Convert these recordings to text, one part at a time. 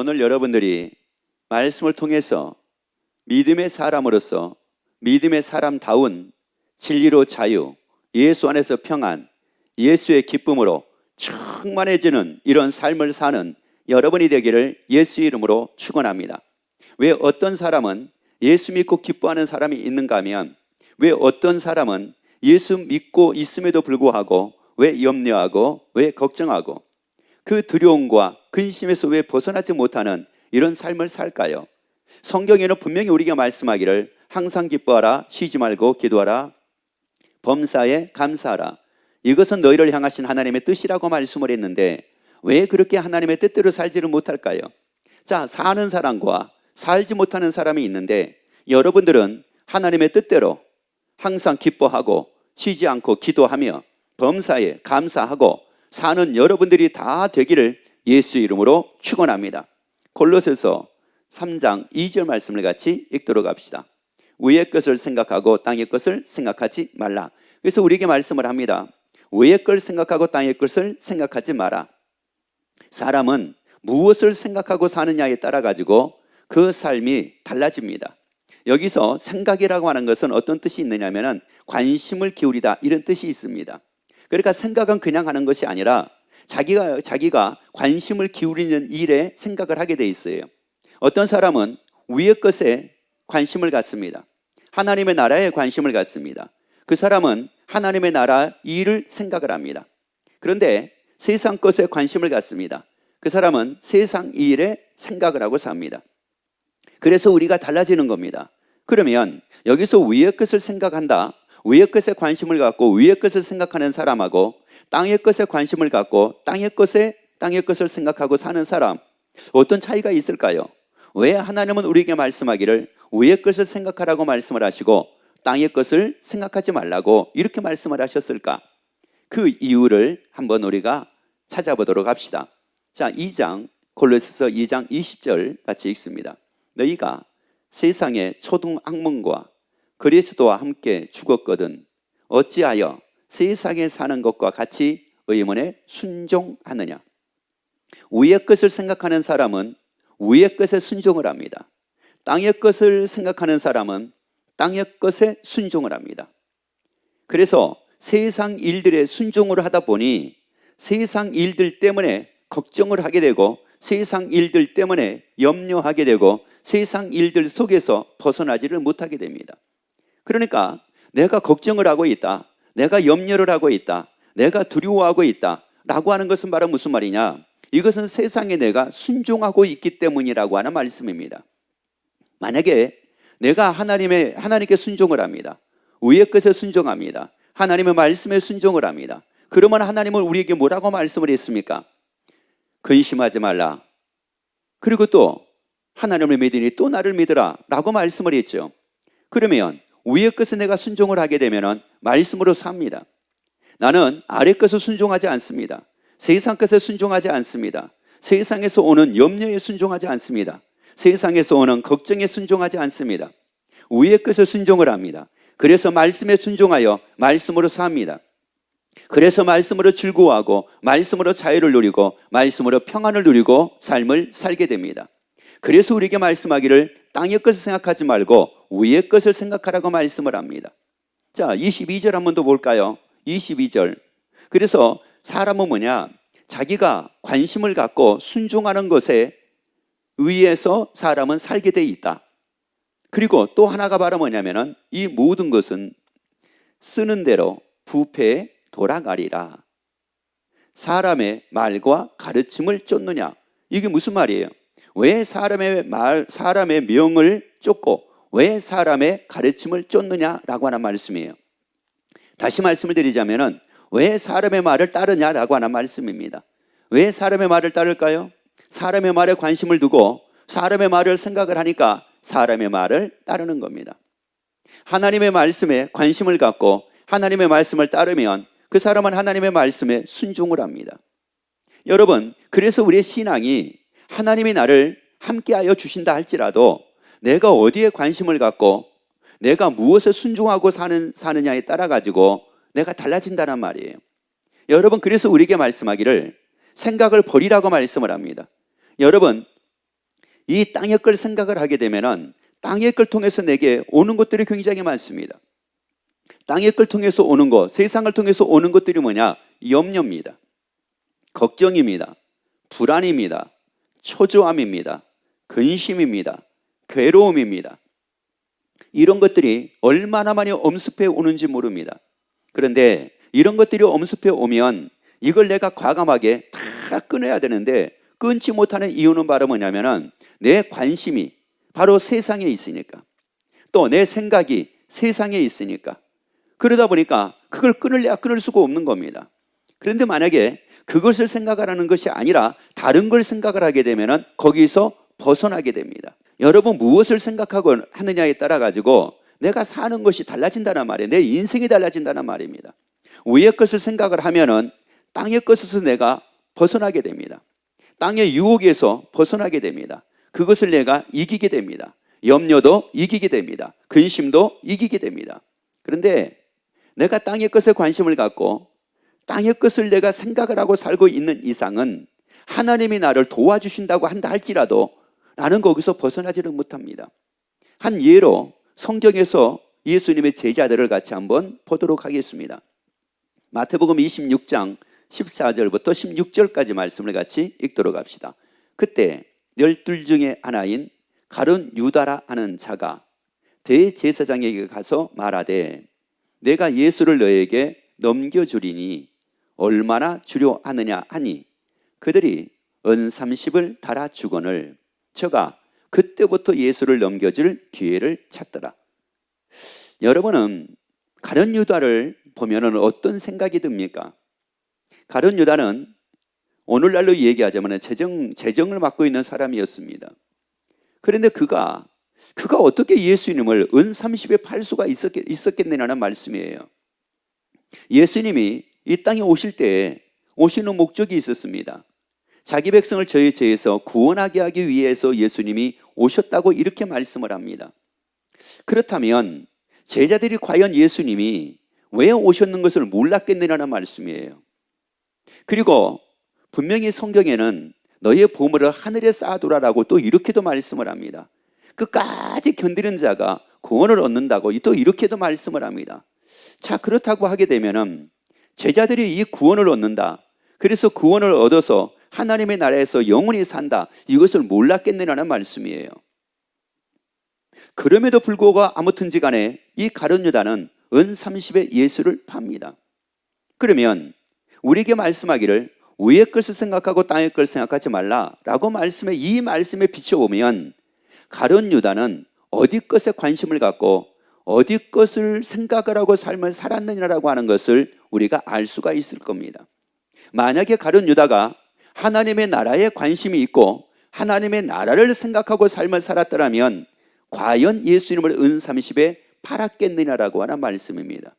오늘 여러분들이 말씀을 통해서 믿음의 사람으로서 믿음의 사람다운 진리로 자유, 예수 안에서 평안, 예수의 기쁨으로 충만해지는 이런 삶을 사는 여러분이 되기를 예수 이름으로 축원합니다. 왜 어떤 사람은 예수 믿고 기뻐하는 사람이 있는가 하면, 왜 어떤 사람은 예수 믿고 있음에도 불구하고 왜 염려하고 왜 걱정하고 그 두려움과 근심에서 왜 벗어나지 못하는 이런 삶을 살까요? 성경에는 분명히 우리가 말씀하기를 항상 기뻐하라, 쉬지 말고 기도하라, 범사에 감사하라, 이것은 너희를 향하신 하나님의 뜻이라고 말씀을 했는데 왜 그렇게 하나님의 뜻대로 살지를 못할까요? 자, 사는 사람과 살지 못하는 사람이 있는데 여러분들은 하나님의 뜻대로 항상 기뻐하고 쉬지 않고 기도하며 범사에 감사하고 사는 여러분들이 다 되기를 예수 이름으로 축원합니다. 골로새서 3장 2절 말씀을 같이 읽도록 합시다. 위의 것을 생각하고 땅의 것을 생각하지 말라. 그래서 우리에게 말씀을 합니다. 위의 걸 생각하고 땅의 것을 생각하지 마라. 사람은 무엇을 생각하고 사느냐에 따라 가지고 그 삶이 달라집니다. 여기서 생각이라고 하는 것은 어떤 뜻이 있느냐면 관심을 기울이다, 이런 뜻이 있습니다. 그러니까 생각은 그냥 하는 것이 아니라 자기가 관심을 기울이는 일에 생각을 하게 돼 있어요. 어떤 사람은 위의 것에 관심을 갖습니다. 하나님의 나라에 관심을 갖습니다. 그 사람은 하나님의 나라 일을 생각을 합니다. 그런데 세상 것에 관심을 갖습니다. 그 사람은 세상 일에 생각을 하고 삽니다. 그래서 우리가 달라지는 겁니다. 그러면 여기서 위의 것을 생각한다, 위의 것에 관심을 갖고 위의 것을 생각하는 사람하고 땅의 것에 관심을 갖고 땅의 것을 생각하고 사는 사람, 어떤 차이가 있을까요? 왜 하나님은 우리에게 말씀하기를 위의 것을 생각하라고 말씀을 하시고 땅의 것을 생각하지 말라고 이렇게 말씀을 하셨을까? 그 이유를 한번 우리가 찾아보도록 합시다. 자, 2장 골로새서 2장 20절 같이 읽습니다. 너희가 세상의 초등학문과 그리스도와 함께 죽었거든 어찌하여 세상에 사는 것과 같이 의문에 순종하느냐? 위의 것을 생각하는 사람은 위의 것에 순종을 합니다. 땅의 것을 생각하는 사람은 땅의 것에 순종을 합니다. 그래서 세상 일들에 순종을 하다 보니 세상 일들 때문에 걱정을 하게 되고 세상 일들 때문에 염려하게 되고 세상 일들 속에서 벗어나지를 못하게 됩니다. 그러니까 내가 걱정을 하고 있다, 내가 염려를 하고 있다, 내가 두려워하고 있다 라고 하는 것은 바로 무슨 말이냐? 이것은 세상에 내가 순종하고 있기 때문이라고 하는 말씀입니다. 만약에 내가 하나님께 순종을 합니다, 위의 것에 순종합니다, 하나님의 말씀에 순종을 합니다, 그러면 하나님은 우리에게 뭐라고 말씀을 했습니까? 근심하지 말라, 그리고 또 하나님을 믿으니 또 나를 믿으라 라고 말씀을 했죠. 그러면 위의 것에 내가 순종을 하게 되면 말씀으로 삽니다. 나는 아래 것에 순종하지 않습니다. 세상 것에 순종하지 않습니다. 세상에서 오는 염려에 순종하지 않습니다. 세상에서 오는 걱정에 순종하지 않습니다. 위의 것에 순종을 합니다. 그래서 말씀에 순종하여 말씀으로 삽니다. 그래서 말씀으로 즐거워하고 말씀으로 자유를 누리고 말씀으로 평안을 누리고 삶을 살게 됩니다. 그래서 우리에게 말씀하기를 땅의 것을 생각하지 말고 위의 것을 생각하라고 말씀을 합니다. 자, 22절 한번 더 볼까요? 22절. 그래서 사람은 뭐냐? 자기가 관심을 갖고 순종하는 것에 의해서 사람은 살게 돼 있다. 그리고 또 하나가 바로 뭐냐면은 이 모든 것은 쓰는 대로 부패에 돌아가리라. 사람의 말과 가르침을 쫓느냐? 이게 무슨 말이에요? 왜 사람의 명을 쫓고 왜 사람의 가르침을 쫓느냐라고 하는 말씀이에요. 다시 말씀을 드리자면은 왜 사람의 말을 따르냐라고 하는 말씀입니다. 왜 사람의 말을 따를까요? 사람의 말에 관심을 두고 사람의 말을 생각을 하니까 사람의 말을 따르는 겁니다. 하나님의 말씀에 관심을 갖고 하나님의 말씀을 따르면 그 사람은 하나님의 말씀에 순종을 합니다. 여러분, 그래서 우리의 신앙이 하나님이 나를 함께하여 주신다 할지라도 내가 어디에 관심을 갖고 내가 무엇에 순종하고 사느냐에 따라 가지고 내가 달라진다는 말이에요. 여러분, 그래서 우리에게 말씀하기를 생각을 버리라고 말씀을 합니다. 여러분, 이 땅의 걸 생각을 하게 되면은 땅의 걸 통해서 내게 오는 것들이 굉장히 많습니다. 땅의 걸 통해서 오는 것, 세상을 통해서 오는 것들이 뭐냐? 염려입니다. 걱정입니다. 불안입니다. 초조함입니다. 근심입니다. 괴로움입니다. 이런 것들이 얼마나 많이 엄습해 오는지 모릅니다. 그런데 이런 것들이 엄습해 오면 이걸 내가 과감하게 다 끊어야 되는데 끊지 못하는 이유는 바로 뭐냐면은 내 관심이 바로 세상에 있으니까, 또 내 생각이 세상에 있으니까, 그러다 보니까 그걸 끊을래야 끊을 수가 없는 겁니다. 그런데 만약에 그것을 생각하라는 것이 아니라 다른 걸 생각을 하게 되면은 거기서 벗어나게 됩니다. 여러분, 무엇을 생각하고 하느냐에 따라 가지고 내가 사는 것이 달라진다는 말이에요. 내 인생이 달라진다는 말입니다. 위의 것을 생각을 하면은 땅의 것에서 내가 벗어나게 됩니다. 땅의 유혹에서 벗어나게 됩니다. 그것을 내가 이기게 됩니다. 염려도 이기게 됩니다. 근심도 이기게 됩니다. 그런데 내가 땅의 것에 관심을 갖고 땅의 것을 내가 생각을 하고 살고 있는 이상은 하나님이 나를 도와주신다고 한다 할지라도 나는 거기서 벗어나지를 못합니다. 한 예로 성경에서 예수님의 제자들을 같이 한번 보도록 하겠습니다. 마태복음 26장 14절부터 16절까지 말씀을 같이 읽도록 합시다. 그때 12 중에 하나인 가룟 유다라 하는 자가 대제사장에게 가서 말하되 내가 예수를 너에게 넘겨주리니 얼마나 주려 하느냐 하니 그들이 은 30을 달아 주거늘 저가 그때부터 예수를 넘겨줄 기회를 찾더라. 여러분은 가룟 유다를 보면 어떤 생각이 듭니까? 가룟 유다는 오늘날로 얘기하자면 재정을 맡고 있는 사람이었습니다. 그런데 그가 어떻게 예수님을 은 30에 팔 수가 있었겠느냐는 말씀이에요. 예수님이 이 땅에 오실 때에 오시는 목적이 있었습니다. 자기 백성을 저의 죄에서 구원하게 하기 위해서 예수님이 오셨다고 이렇게 말씀을 합니다. 그렇다면 제자들이 과연 예수님이 왜 오셨는 것을 몰랐겠느냐는 말씀이에요. 그리고 분명히 성경에는 너의 보물을 하늘에 쌓아두라라고 또 이렇게도 말씀을 합니다. 끝까지 견디는 자가 구원을 얻는다고 또 이렇게도 말씀을 합니다. 자, 그렇다고 하게 되면은 제자들이 이 구원을 얻는다, 그래서 구원을 얻어서 하나님의 나라에서 영원히 산다, 이것을 몰랐겠느냐는 말씀이에요. 그럼에도 불구하고 아무튼지 간에 이 가룟 유다는 은 30에 예수를 팝니다. 그러면 우리에게 말씀하기를 위의 것을 생각하고 땅의 것을 생각하지 말라라고 이 말씀에 비춰보면 가룟 유다는 어디 것에 관심을 갖고 어디 것을 생각을 하고 삶을 살았느냐라고 하는 것을 우리가 알 수가 있을 겁니다. 만약에 가룟 유다가 하나님의 나라에 관심이 있고 하나님의 나라를 생각하고 삶을 살았더라면 과연 예수님을 은 30에 팔았겠느냐라고 하는 말씀입니다.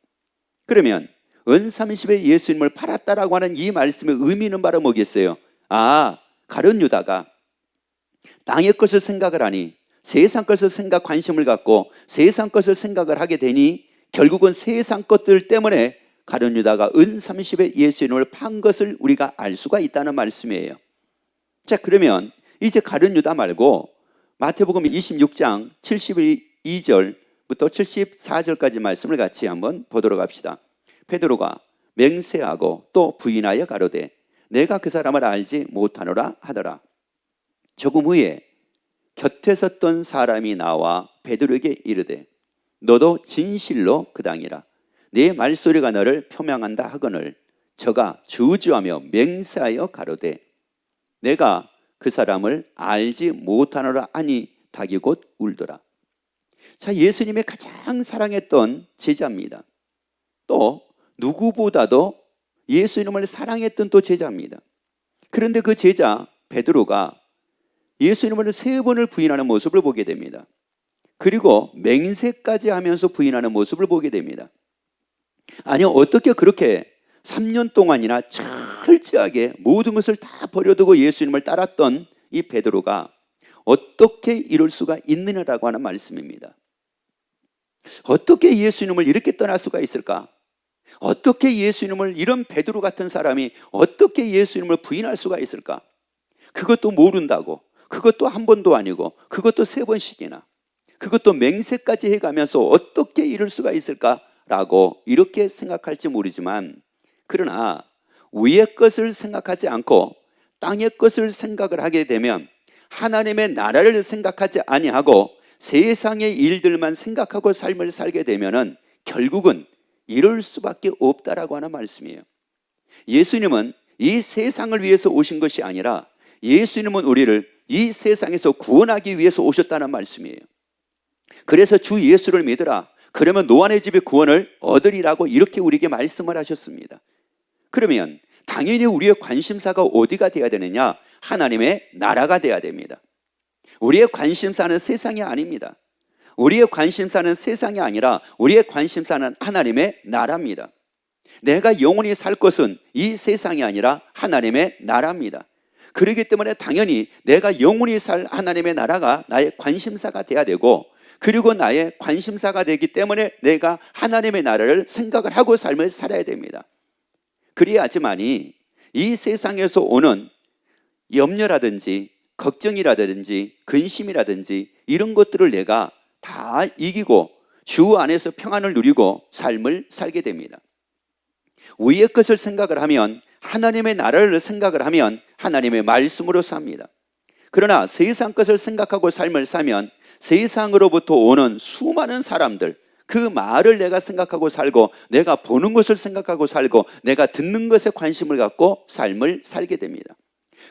그러면 은 30에 예수님을 팔았다라고 하는 이 말씀의 의미는 바로 뭐겠어요? 가룟 유다가 땅의 것을 생각을 하니 세상 것을 관심을 갖고 세상 것을 생각을 하게 되니 결국은 세상 것들 때문에 가룟 유다가 은 30에 예수님을 판 것을 우리가 알 수가 있다는 말씀이에요. 자, 그러면 이제 가룟 유다 말고 마태복음 26장 72절부터 74절까지 말씀을 같이 한번 보도록 합시다. 베드로가 맹세하고 또 부인하여 가로되 내가 그 사람을 알지 못하노라 하더라. 조금 후에 곁에 섰던 사람이 나와 베드로에게 이르되 너도 진실로 그 당이라. 네 말소리가 너를 표명한다 하거늘 저가 주저하며 맹세하여 가로되 내가 그 사람을 알지 못하노라 하니 닭이 곧 울더라. 자, 예수님의 가장 사랑했던 제자입니다. 또 누구보다도 예수님을 사랑했던 또 제자입니다. 그런데 그 제자 베드로가 예수님을 3번을 부인하는 모습을 보게 됩니다. 그리고 맹세까지 하면서 부인하는 모습을 보게 됩니다. 아니, 어떻게 그렇게 3년 동안이나 철저하게 모든 것을 다 버려두고 예수님을 따랐던 이 베드로가 어떻게 이럴 수가 있느냐라고 하는 말씀입니다. 어떻게 예수님을 이렇게 떠날 수가 있을까? 어떻게 예수님을, 이런 베드로 같은 사람이 어떻게 예수님을 부인할 수가 있을까? 그것도 모른다고, 그것도 한 번도 아니고 그것도 3번씩이나, 그것도 맹세까지 해가면서 어떻게 이룰 수가 있을까라고 이렇게 생각할지 모르지만, 그러나 위의 것을 생각하지 않고 땅의 것을 생각을 하게 되면, 하나님의 나라를 생각하지 아니하고 세상의 일들만 생각하고 삶을 살게 되면은 결국은 이럴 수밖에 없다라고 하는 말씀이에요. 예수님은 이 세상을 위해서 오신 것이 아니라 예수님은 우리를 이 세상에서 구원하기 위해서 오셨다는 말씀이에요. 그래서 주 예수를 믿으라, 그러면 노아의 집의 구원을 얻으리라고 이렇게 우리에게 말씀을 하셨습니다. 그러면 당연히 우리의 관심사가 어디가 되어야 되느냐? 하나님의 나라가 되어야 됩니다. 우리의 관심사는 세상이 아닙니다. 우리의 관심사는 세상이 아니라 우리의 관심사는 하나님의 나라입니다. 내가 영원히 살 것은 이 세상이 아니라 하나님의 나라입니다. 그렇기 때문에 당연히 내가 영원히 살 하나님의 나라가 나의 관심사가 돼야 되고, 그리고 나의 관심사가 되기 때문에 내가 하나님의 나라를 생각을 하고 삶을 살아야 됩니다. 그래야지만이 이 세상에서 오는 염려라든지 걱정이라든지 근심이라든지 이런 것들을 내가 다 이기고 주 안에서 평안을 누리고 삶을 살게 됩니다. 위의 것을 생각을 하면, 하나님의 나라를 생각을 하면 하나님의 말씀으로 삽니다. 그러나 세상 것을 생각하고 삶을 사면 세상으로부터 오는 수많은 사람들, 그 말을 내가 생각하고 살고, 내가 보는 것을 생각하고 살고, 내가 듣는 것에 관심을 갖고 삶을 살게 됩니다.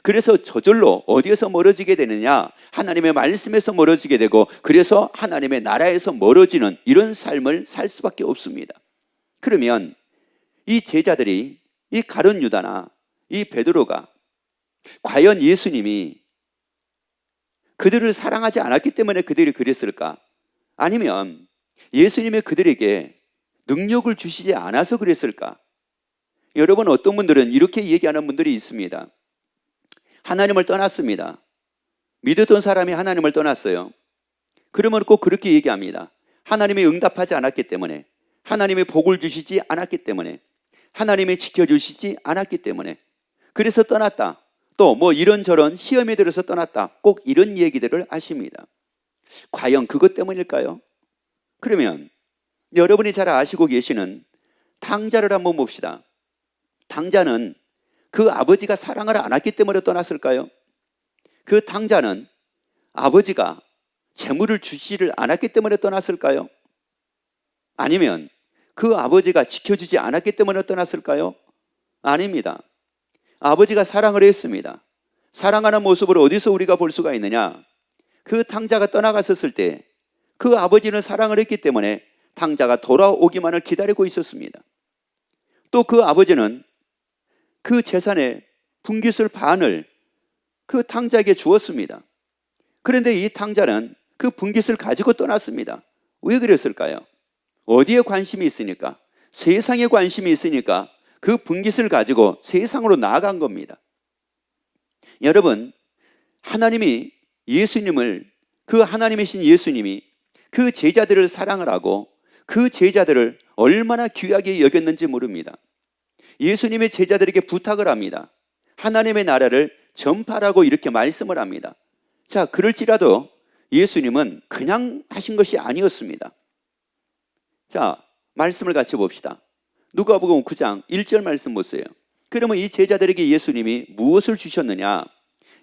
그래서 저절로 어디에서 멀어지게 되느냐? 하나님의 말씀에서 멀어지게 되고, 그래서 하나님의 나라에서 멀어지는 이런 삶을 살 수밖에 없습니다. 그러면 이 제자들이, 이 가룟 유다나 이 베드로가 과연 예수님이 그들을 사랑하지 않았기 때문에 그들이 그랬을까? 아니면 예수님이 그들에게 능력을 주시지 않아서 그랬을까? 여러분, 어떤 분들은 이렇게 얘기하는 분들이 있습니다. 하나님을 떠났습니다. 믿었던 사람이 하나님을 떠났어요. 그러면 꼭 그렇게 얘기합니다. 하나님이 응답하지 않았기 때문에, 하나님이 복을 주시지 않았기 때문에, 하나님이 지켜주시지 않았기 때문에 그래서 떠났다. 또 뭐 이런저런 시험에 들어서 떠났다. 꼭 이런 얘기들을 하십니다. 과연 그것 때문일까요? 그러면 여러분이 잘 아시고 계시는 탕자를 한번 봅시다. 탕자는 그 아버지가 사랑을 안 했기 때문에 떠났을까요? 그 탕자는 아버지가 재물을 주시를 않았기 때문에 떠났을까요? 아니면 그 아버지가 지켜주지 않았기 때문에 떠났을까요? 아닙니다. 아버지가 사랑을 했습니다. 사랑하는 모습을 어디서 우리가 볼 수가 있느냐? 그 탕자가 떠나갔었을 때 그 아버지는 사랑을 했기 때문에 탕자가 돌아오기만을 기다리고 있었습니다. 또 그 아버지는 그 재산의 분깃을 반을 그 탕자에게 주었습니다. 그런데 이 탕자는 그 분깃을 가지고 떠났습니다. 왜 그랬을까요? 어디에 관심이 있으니까? 세상에 관심이 있으니까 그 분깃을 가지고 세상으로 나아간 겁니다. 여러분, 하나님이 예수님을, 그 하나님이신 예수님이 그 제자들을 사랑을 하고 그 제자들을 얼마나 귀하게 여겼는지 모릅니다. 예수님의 제자들에게 부탁을 합니다. 하나님의 나라를 전파라고 이렇게 말씀을 합니다. 자, 그럴지라도 예수님은 그냥 하신 것이 아니었습니다. 자, 말씀을 같이 봅시다. 누가복음 9장 1절 말씀 보세요. 그러면 이 제자들에게 예수님이 무엇을 주셨느냐?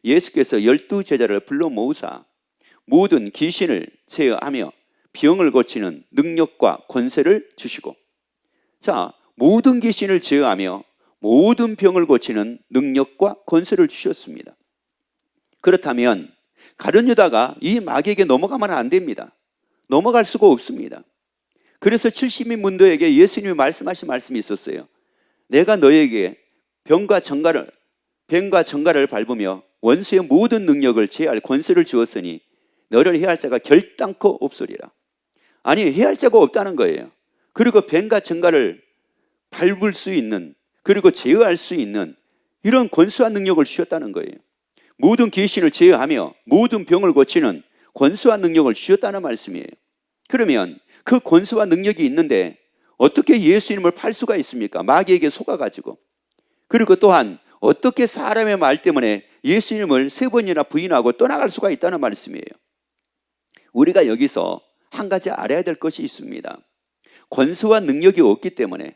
예수께서 12제자를 불러 모으사 모든 귀신을 제어하며 병을 고치는 능력과 권세를 주시고, 자, 모든 귀신을 제어하며 모든 병을 고치는 능력과 권세를 주셨습니다. 그렇다면 가룟 유다가 이 마귀에게 넘어가면 안 됩니다. 넘어갈 수가 없습니다. 그래서 70인 문도에게 예수님이 말씀하신 말씀이 있었어요. 내가 너에게 병과 정갈을 밟으며 원수의 모든 능력을 제할 권세를 주었으니 너를 해할 자가 결단코 없으리라. 아니, 해할 자가 없다는 거예요. 그리고 병과 정갈을 밟을 수 있는, 그리고 제어할 수 있는 이런 권수와 능력을 주셨다는 거예요. 모든 귀신을 제어하며 모든 병을 고치는 권수와 능력을 주셨다는 말씀이에요. 그러면 그 권수와 능력이 있는데 어떻게 예수님을 팔 수가 있습니까? 마귀에게 속아가지고. 그리고 또한 어떻게 사람의 말 때문에 예수님을 3번이나 부인하고 떠나갈 수가 있다는 말씀이에요. 우리가 여기서 한 가지 알아야 될 것이 있습니다. 권세와 능력이 없기 때문에.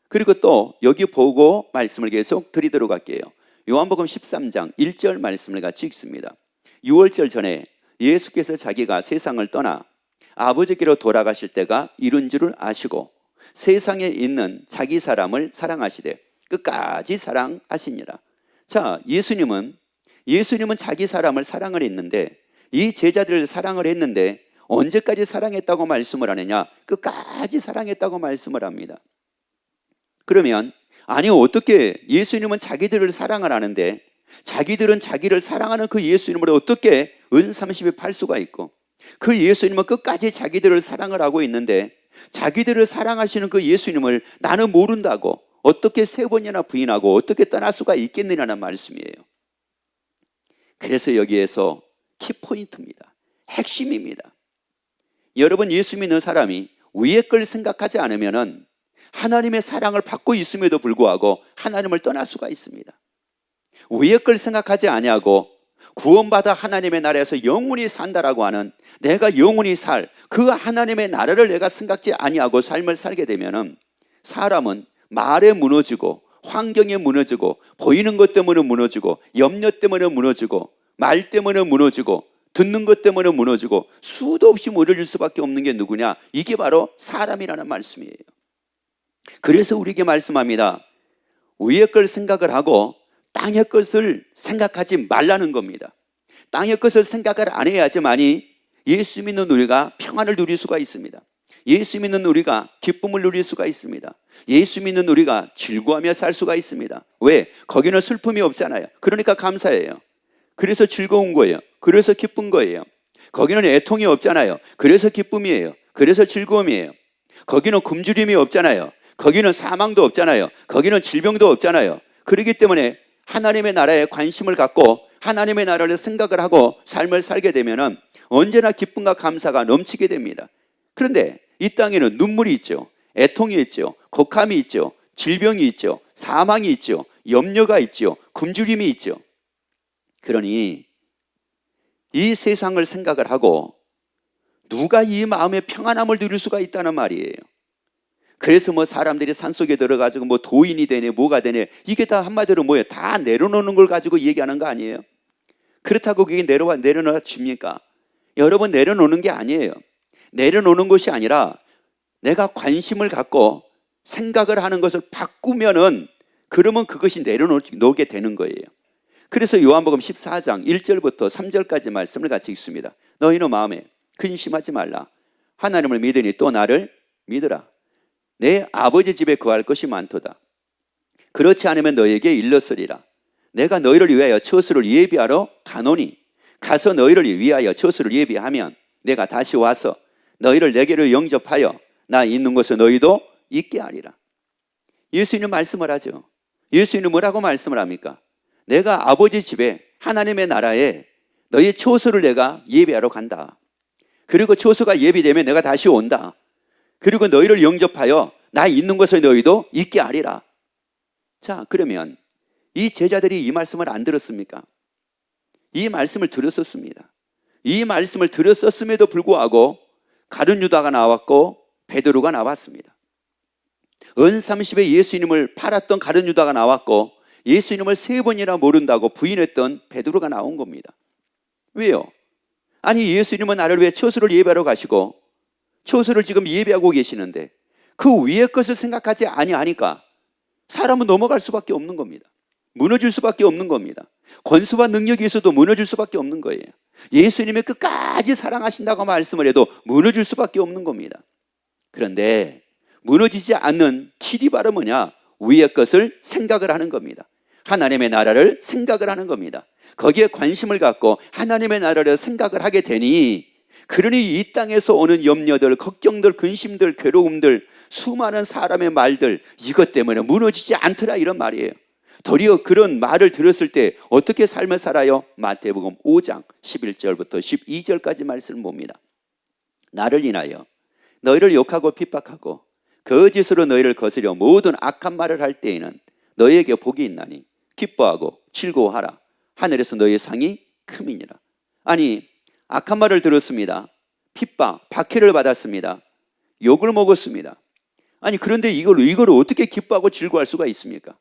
그리고 또 여기 보고 말씀을 계속 드리도록 할게요. 요한복음 13장 1절 말씀을 같이 읽습니다. 6월절 전에 예수께서 자기가 세상을 떠나 아버지께로 돌아가실 때가 이른 줄을 아시고 세상에 있는 자기 사람을 사랑하시되 끝까지 사랑하시니라. 자, 예수님은 자기 사람을 사랑을 했는데, 이 제자들을 사랑을 했는데 언제까지 사랑했다고 말씀을 하느냐? 끝까지 사랑했다고 말씀을 합니다. 그러면 아니 어떻게 예수님은 자기들을 사랑을 하는데 자기들은 자기를 사랑하는 그 예수님을 어떻게 은30에 팔 수가 있고, 그 예수님은 끝까지 자기들을 사랑을 하고 있는데 자기들을 사랑하시는 그 예수님을 나는 모른다고 어떻게 3번이나 부인하고 어떻게 떠날 수가 있겠느냐는 말씀이에요. 그래서 여기에서 키포인트입니다. 핵심입니다. 여러분, 예수 믿는 사람이 위의 걸 생각하지 않으면 하나님의 사랑을 받고 있음에도 불구하고 하나님을 떠날 수가 있습니다. 위의 걸 생각하지 아니하고 구원받아 하나님의 나라에서 영원히 산다라고 하는, 내가 영원히 살 그 하나님의 나라를 내가 생각지 아니하고 삶을 살게 되면 사람은 말에 무너지고 환경에 무너지고 보이는 것 때문에 무너지고 염려 때문에 무너지고 말 때문에 무너지고 듣는 것 때문에 무너지고 수도 없이 무너질 수밖에 없는 게 누구냐? 이게 바로 사람이라는 말씀이에요. 그래서 우리에게 말씀합니다. 위의 걸 생각을 하고 땅의 것을 생각하지 말라는 겁니다. 땅의 것을 생각을 안 해야지만이 예수 믿는 우리가 평안을 누릴 수가 있습니다. 예수 믿는 우리가 기쁨을 누릴 수가 있습니다. 예수 믿는 우리가 즐거워하며 살 수가 있습니다. 왜? 거기는 슬픔이 없잖아요. 그러니까 감사해요. 그래서 즐거운 거예요. 그래서 기쁜 거예요. 거기는 애통이 없잖아요. 그래서 기쁨이에요. 그래서 즐거움이에요. 거기는 굶주림이 없잖아요. 거기는 사망도 없잖아요. 거기는 질병도 없잖아요. 그렇기 때문에 하나님의 나라에 관심을 갖고 하나님의 나라를 생각을 하고 삶을 살게 되면 언제나 기쁨과 감사가 넘치게 됩니다. 그런데 이 땅에는 눈물이 있죠. 애통이 있죠. 곡함이 있죠. 질병이 있죠. 사망이 있죠. 염려가 있죠. 굶주림이 있죠. 그러니 이 세상을 생각을 하고 누가 이 마음의 평안함을 누릴 수가 있다는 말이에요. 그래서 뭐 사람들이 산속에 들어가지고 뭐 도인이 되네 뭐가 되네, 이게 다 한마디로 뭐예요? 다 내려놓는 걸 가지고 얘기하는 거 아니에요? 그렇다고 그게 내려놔 줍니까? 여러분, 내려놓는 게 아니에요. 내려놓는 것이 아니라 내가 관심을 갖고 생각을 하는 것을 바꾸면은 그러면 그것이 내려놓게 되는 거예요. 그래서 요한복음 14장 1절부터 3절까지 말씀을 같이 읽습니다. 너희는 마음에 근심하지 말라. 하나님을 믿으니 또 나를 믿으라. 내 아버지 집에 거할 것이 많도다. 그렇지 않으면 너희에게 일렀으리라. 내가 너희를 위하여 처소를 예비하러 가노니 가서 너희를 위하여 처소를 예비하면 내가 다시 와서 너희를 내게로 영접하여 나 있는 곳에 너희도 있게 하리라. 예수님은 말씀을 하죠. 예수님은 뭐라고 말씀을 합니까? 내가 아버지 집에 하나님의 나라에 너희의 처소를 내가 예비하러 간다. 그리고 처소가 예비되면 내가 다시 온다. 그리고 너희를 영접하여 나 있는 곳에 너희도 있게 하리라. 자, 그러면 이 제자들이 이 말씀을 안 들었습니까? 이 말씀을 들었었습니다. 이 말씀을 들었었음에도 불구하고 가룟 유다가 나왔고 베드로가 나왔습니다. 은30에 예수님을 팔았던 가룟 유다가 나왔고 예수님을 3번이나 모른다고 부인했던 베드로가 나온 겁니다. 왜요? 아니, 예수님은 나를 위해 처소를 예배하러 가시고 처소를 지금 예배하고 계시는데 그 위의 것을 생각하지 아니하니까 사람은 넘어갈 수밖에 없는 겁니다. 무너질 수밖에 없는 겁니다. 권수와 능력이 있어도 무너질 수밖에 없는 거예요. 예수님이 끝까지 사랑하신다고 말씀을 해도 무너질 수밖에 없는 겁니다. 그런데 무너지지 않는 길이 바로 뭐냐? 위의 것을 생각을 하는 겁니다. 하나님의 나라를 생각을 하는 겁니다. 거기에 관심을 갖고 하나님의 나라를 생각을 하게 되니, 그러니 이 땅에서 오는 염려들, 걱정들, 근심들, 괴로움들, 수많은 사람의 말들, 이것 때문에 무너지지 않더라, 이런 말이에요. 도리어 그런 말을 들었을 때 어떻게 삶을 살아요? 마태복음 5장 11절부터 12절까지 말씀을 봅니다. 나를 인하여 너희를 욕하고 핍박하고 거짓으로 너희를 거스려 모든 악한 말을 할 때에는 너희에게 복이 있나니 기뻐하고 즐거워하라. 하늘에서 너의 상이 큼이니라. 아니, 악한 말을 들었습니다. 핍박, 박해를 받았습니다. 욕을 먹었습니다. 아니, 그런데 이걸 어떻게 기뻐하고 즐거워할 수가 있습니까?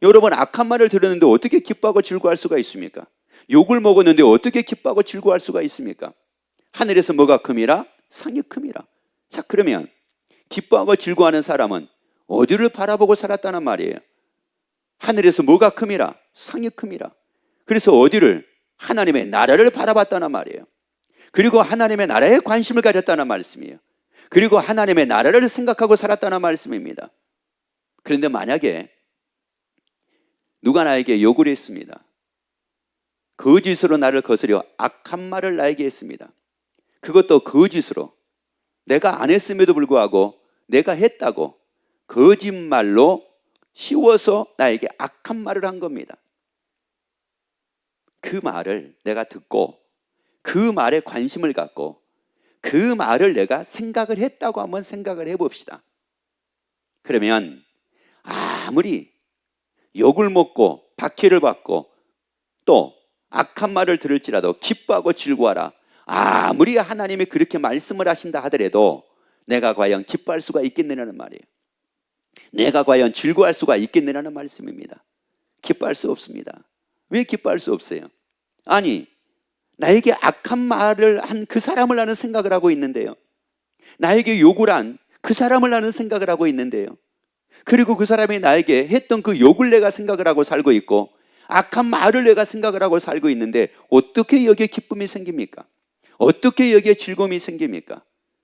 여러분, 악한 말을 들었는데 어떻게 기뻐하고 즐거워할 수가 있습니까? 욕을 먹었는데 어떻게 기뻐하고 즐거워할 수가 있습니까? 하늘에서 뭐가 큼이라? 상이 큼이라. 자, 그러면 기뻐하고 즐거워하는 사람은 어디를 바라보고 살았다는 말이에요? 하늘에서 뭐가 큼이라? 상이 큼이라. 그래서 어디를? 하나님의 나라를 바라봤다는 말이에요. 그리고 하나님의 나라에 관심을 가졌다는 말씀이에요. 그리고 하나님의 나라를 생각하고 살았다는 말씀입니다. 그런데 만약에 누가 나에게 욕을 했습니다. 거짓으로 나를 거스려 악한 말을 나에게 했습니다. 그것도 거짓으로, 내가 안 했음에도 불구하고 내가 했다고 거짓말로 씌워서 나에게 악한 말을 한 겁니다. 그 말을 내가 듣고 그 말에 관심을 갖고 그 말을 내가 생각을 했다고 한번 생각을 해봅시다. 그러면 아무리 욕을 먹고 박해를 받고 또 악한 말을 들을지라도 기뻐하고 즐거워하라. 아무리 하나님이 그렇게 말씀을 하신다 하더라도 내가 과연 기뻐할 수가 있겠느냐는 말이에요. 내가 과연 즐거워할 수가 있겠느냐는 말씀입니다. 기뻐할 수 없습니다. 왜 기뻐할 수 없어요? 아니, 나에게 악한 말을 한 그 사람을 나는 생각을 하고 있는데요. 나에게 욕을 한 그 사람을 나는 생각을 하고 있는데요. 그리고 그 사람이 나에게 했던 그 욕을 내가 생각을 하고 살고 있고 악한 말을 내가 생각을 하고 살고 있는데 어떻게 여기에 기쁨이 생깁니까? 어떻게 여기에 즐거움이 생깁니까?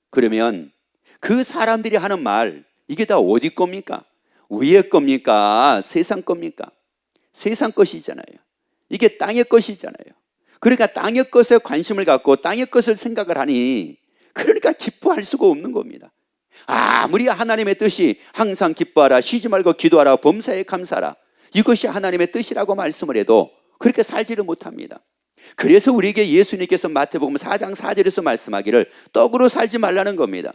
그러면 그 사람들이 하는 말, 이게 다 어디 겁니까? 위의 겁니까? 세상 겁니까? 세상 것이잖아요. 이게 땅의 것이잖아요. 그러니까 땅의 것에 관심을 갖고 땅의 것을 생각을 하니 그러니까 기뻐할 수가 없는 겁니다. 아무리 하나님의 뜻이 항상 기뻐하라, 쉬지 말고 기도하라, 범사에 감사하라, 이것이 하나님의 뜻이라고 말씀을 해도 그렇게 살지를 못합니다. 그래서 우리에게 예수님께서 마태복음 4장 4절에서 말씀하기를 떡으로 살지 말라는 겁니다.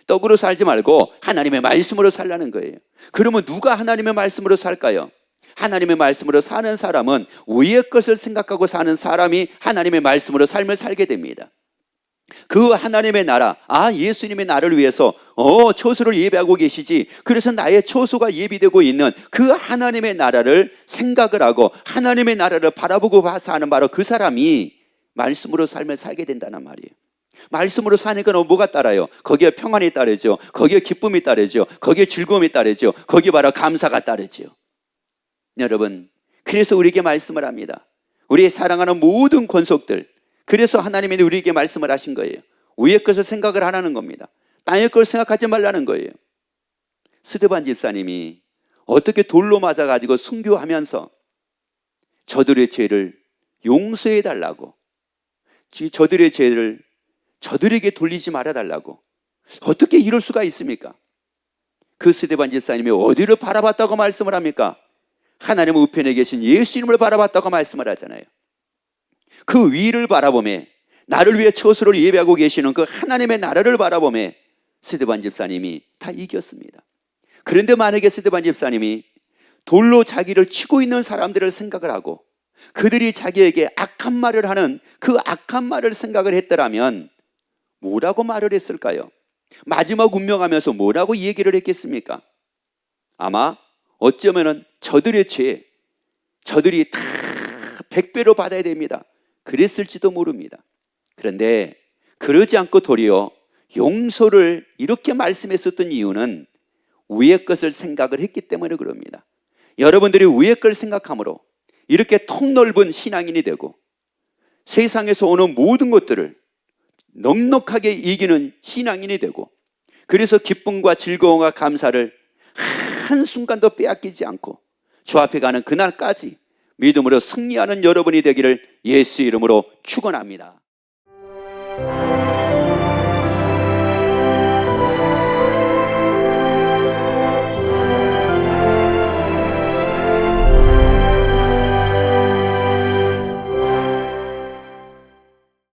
떡으로 살지 말고 하나님의 말씀으로 살라는 거예요. 그러면 누가 하나님의 말씀으로 살까요? 하나님의 말씀으로 사는 사람은 위의 것을 생각하고 사는 사람이 하나님의 말씀으로 삶을 살게 됩니다. 그 하나님의 나라, 예수님의 나라를 위해서 처소를 예배하고 계시지, 그래서 나의 처소가 예비되고 있는 그 하나님의 나라를 생각을 하고 하나님의 나라를 바라보고 사는 바로 그 사람이 말씀으로 삶을 살게 된다는 말이에요. 말씀으로 사니까 뭐가 따라요? 거기에 평안이 따르죠. 거기에 기쁨이 따르죠. 거기에 즐거움이 따르죠. 거기에 바로 감사가 따르죠. 여러분, 그래서 우리에게 말씀을 합니다. 우리의 사랑하는 모든 권속들, 그래서 하나님이 우리에게 말씀을 하신 거예요. 위의 것을 생각을 하라는 겁니다. 땅의 것을 생각하지 말라는 거예요. 스데반 집사님이 어떻게 돌로 맞아가지고 순교하면서 저들의 죄를 용서해 달라고, 저들의 죄를 저들에게 돌리지 말아달라고, 어떻게 이럴 수가 있습니까? 그 스데반 집사님이 어디를 바라봤다고 말씀을 합니까? 하나님 우편에 계신 예수님을 바라봤다고 말씀을 하잖아요. 그 위를 바라보며 나를 위해 처소를 예배하고 계시는 그 하나님의 나라를 바라보며 스데반 집사님이 다 이겼습니다. 그런데 만약에 스데반 집사님이 돌로 자기를 치고 있는 사람들을 생각을 하고 그들이 자기에게 악한 말을 하는 그 악한 말을 생각을 했더라면 뭐라고 말을 했을까요? 마지막 운명하면서 뭐라고 얘기를 했겠습니까? 아마 어쩌면은 저들의 죄, 저들이 다 100배로 받아야 됩니다, 그랬을지도 모릅니다. 그런데 그러지 않고 도리어 용서를 이렇게 말씀했었던 이유는 위의 것을 생각을 했기 때문에 그럽니다. 여러분들이 위의 걸 생각함으로 이렇게 통넓은 신앙인이 되고 세상에서 오는 모든 것들을 넉넉하게 이기는 신앙인이 되고, 그래서 기쁨과 즐거움과 감사를 한순간도 빼앗기지 않고 주 앞에 가는 그날까지 믿음으로 승리하는 여러분이 되기를 예수 이름으로 축원합니다.